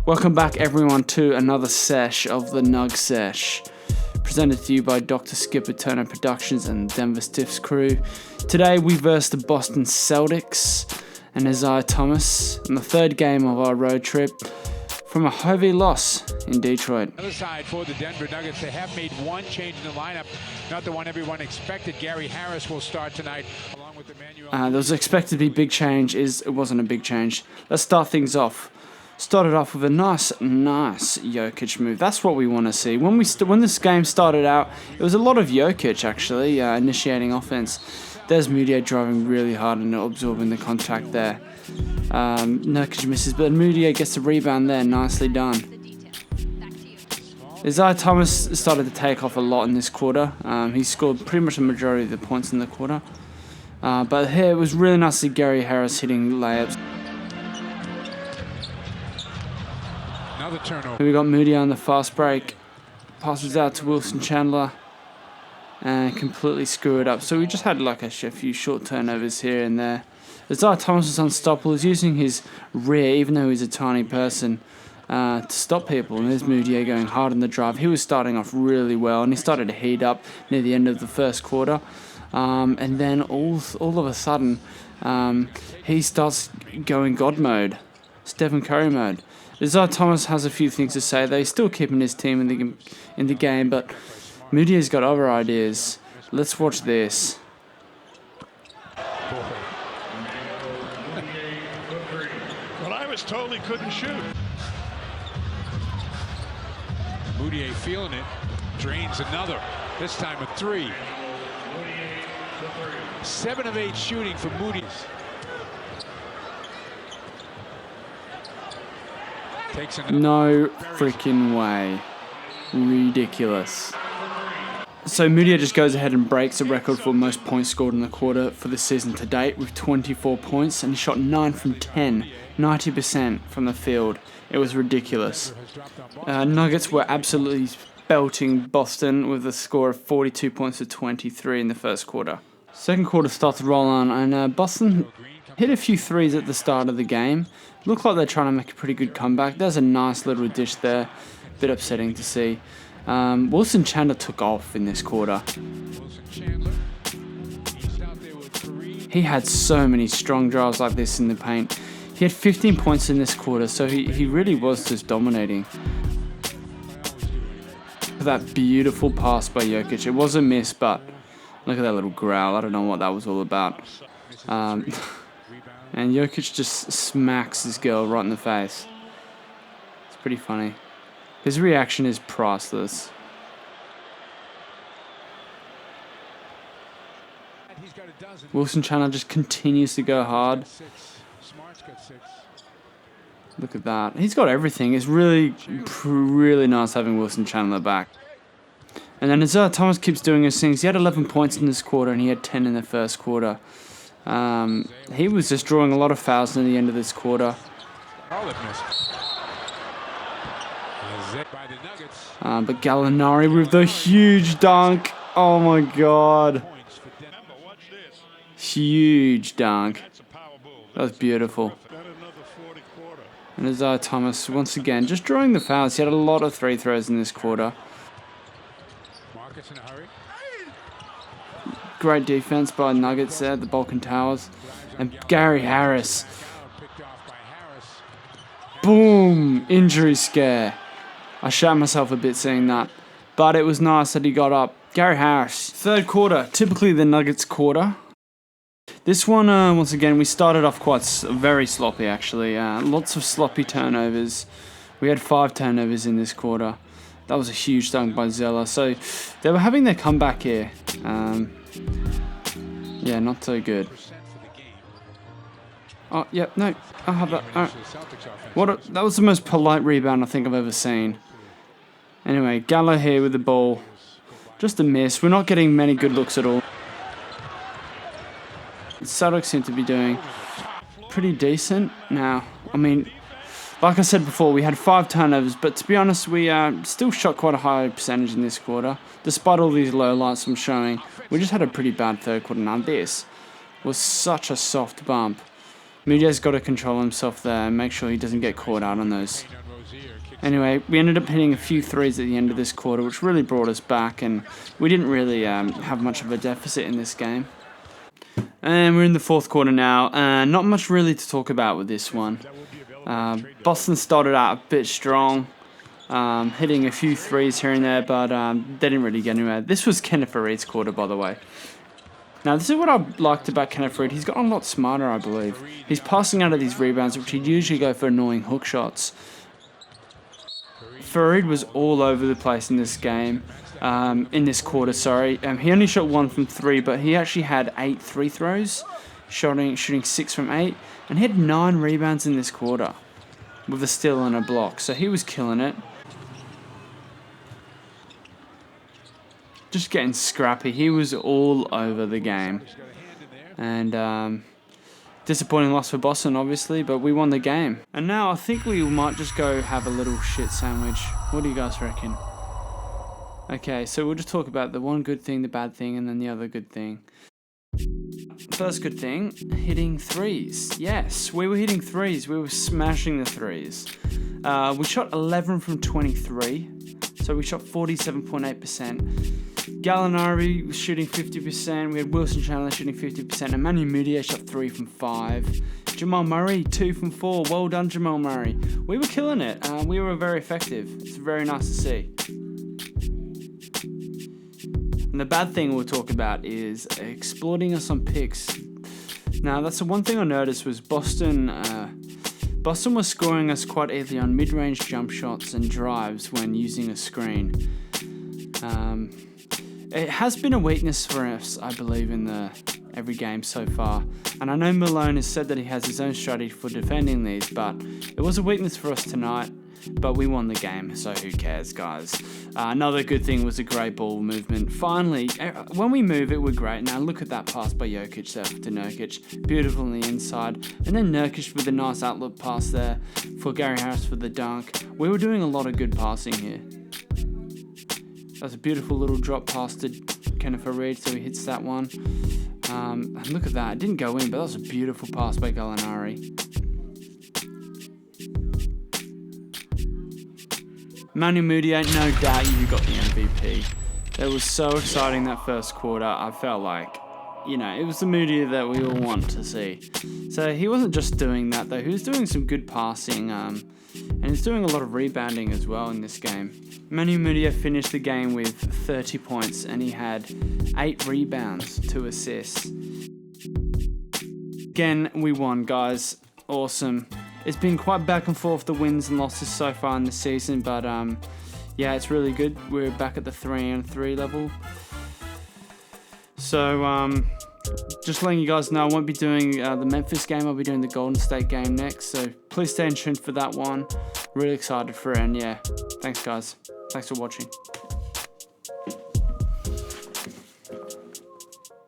Welcome back everyone to another sesh of the Nug Sesh, presented to you by Dr. Skipper Turner Productions and Denver Stiffs crew. Today we verse the Boston Celtics and Isaiah Thomas in the third game of our road trip from a heavy loss in Detroit. Other side for the Denver Nuggets, they have made one change in the lineup, not the one everyone expected. Gary Harris will start tonight along with Emmanuel. There was expected to be big change, it wasn't a big change. Let's start things off. Started off with a nice Jokic move. That's what we want to see. When this game started out, it was a lot of Jokic actually initiating offense. There's Mudiay driving really hard and absorbing the contact there. Nurkic misses, but Mudiay gets the rebound there. Nicely done. Isaiah Thomas started to take off a lot in this quarter. He scored pretty much the majority of the points in the quarter. But here it was really nice to see Gary Harris hitting layups. Another turnover. Here we got Mudiay on the fast break. Passes out to Wilson Chandler. And completely screw it up. So we just had like a few short turnovers here and there. Isaiah Thomas was unstoppable. He's using his rear, even though he's a tiny person, to stop people. And there's Mudiay going hard in the drive. He was starting off really well, and he started to heat up near the end of the first quarter. And then all of a sudden, he starts going God mode, Stephen Curry mode. Isaiah Thomas has a few things to say. They're still keeping his team in the game, but Mudiay's got other ideas. Let's watch this. Well, I was told he couldn't shoot. Mudiay feeling it, drains another. This time a three. 7 of 8 shooting for Mudiay. Takes another. No freaking way. Ridiculous. So Mudiay just goes ahead and breaks the record for most points scored in the quarter for the season to date with 24 points, and he shot 9 from 10, 90% from the field. It was ridiculous. Nuggets were absolutely belting Boston with a score of 42 points to 23 in the first quarter. Second quarter starts to roll on, and Boston hit a few threes at the start of the game. Looked like they're trying to make a pretty good comeback. There's a nice little dish there. Bit upsetting to see. Wilson Chandler took off in this quarter. He had so many strong drives like this in the paint. He had 15 points in this quarter, so he really was just dominating. That beautiful pass by Jokic. It was a miss, but look at that little growl. I don't know what that was all about. And Jokic just smacks this girl right in the face. It's pretty funny. His reaction is priceless. Wilson Chandler just continues to go hard. Look at that. He's got everything. It's really nice having Wilson Chandler back. And then Isaiah Thomas keeps doing his things. He had 11 points in this quarter and he had 10 in the first quarter. He was just drawing a lot of fouls near the end of this quarter. But Gallinari with the huge dunk. Oh my god. Huge dunk. That was beautiful. And Isaiah Thomas, once again, just drawing the fouls. He had a lot of free throws in this quarter. Great defense by Nuggets there, the Balkan Towers. And Gary Harris. Boom! Injury scare. I shat myself a bit seeing that. But it was nice that he got up. Gary Harris. Third quarter. Typically the Nuggets quarter. This one, once again, we started off very sloppy actually. Lots of sloppy turnovers. We had 5 turnovers in this quarter. That was a huge dunk by Zeller. So they were having their comeback here. Yeah, not so good. Oh, yeah, no, I'll have that. Right. That was the most polite rebound I think I've ever seen. Anyway, Gallo here with the ball. Just a miss. We're not getting many good looks at all. The Celtics seem to be doing pretty decent now. I mean, like I said before, we had 5 turnovers, but to be honest, we still shot quite a high percentage in this quarter. Despite all these low lights I'm showing, we just had a pretty bad third quarter. Now this was such a soft bump. Mudiay's got to control himself there and make sure he doesn't get caught out on those Anyway, we ended up hitting a few threes at the end of this quarter, which really brought us back, and we didn't really have much of a deficit in this game. And we're in the fourth quarter now, and not much really to talk about with this one. Boston started out a bit strong, hitting a few threes here and there, but they didn't really get anywhere. This was Kenneth Faried's quarter, by the way. Now, this is what I liked about Kenneth Faried. He's gotten a lot smarter, I believe. He's passing out of these rebounds, which he'd usually go for annoying hook shots. Faried was all over the place in this game, in this quarter, sorry. He only shot 1 from 3, but he actually had 8 free throws, shooting 6 from 8, and he had 9 rebounds in this quarter, with a steal and a block, so he was killing it. Just getting scrappy. He was all over the game. And disappointing loss for Boston, obviously, but we won the game. And now I think we might just go have a little shit sandwich. What do you guys reckon? Okay, so we'll just talk about the one good thing, the bad thing, and then the other good thing. First good thing, hitting threes. Yes, we were hitting threes. We were smashing the threes. We shot 11 from 23, so we shot 47.8%. Gallinari was shooting 50%. We had Wilson Chandler shooting 50%. Emmanuel Mudiay shot 3 from 5. Jamal Murray, 2 from 4. Well done, Jamal Murray. We were killing it. We were very effective. It's very nice to see. And the bad thing we'll talk about is exploiting us on picks. Now, that's the one thing I noticed was Boston was scoring us quite easily on mid-range jump shots and drives when using a screen. It has been a weakness for us, I believe, in every game so far. And I know Malone has said that he has his own strategy for defending these, but it was a weakness for us tonight. But we won the game, so who cares, guys? Another good thing was a great ball movement. Finally, when we move it, we're great. Now look at that pass by Jokic there to Nurkic. Beautiful on the inside. And then Nurkic with a nice outlook pass there for Gary Harris for the dunk. We were doing a lot of good passing here. That was a beautiful little drop pass to Kenneth Faried, so he hits that one. And look at that. It didn't go in, but that was a beautiful pass by Gallinari. Manu Mudiay, no doubt you got the MVP. It was so exciting that first quarter. I felt like, it was the Mudiay that we all want to see. So he wasn't just doing that though. He was doing some good passing, and he's doing a lot of rebounding as well in this game. Manu Mudiay finished the game with 30 points and he had 8 rebounds, 2 assists. Again, we won, guys. Awesome. It's been quite back and forth, the wins and losses so far in the season, but yeah, it's really good. We're back at the 3-3 level. So just letting you guys know, I won't be doing the Memphis game. I'll be doing the Golden State game next. So please stay tuned for that one. Really excited for it, and yeah, thanks guys. Thanks for watching.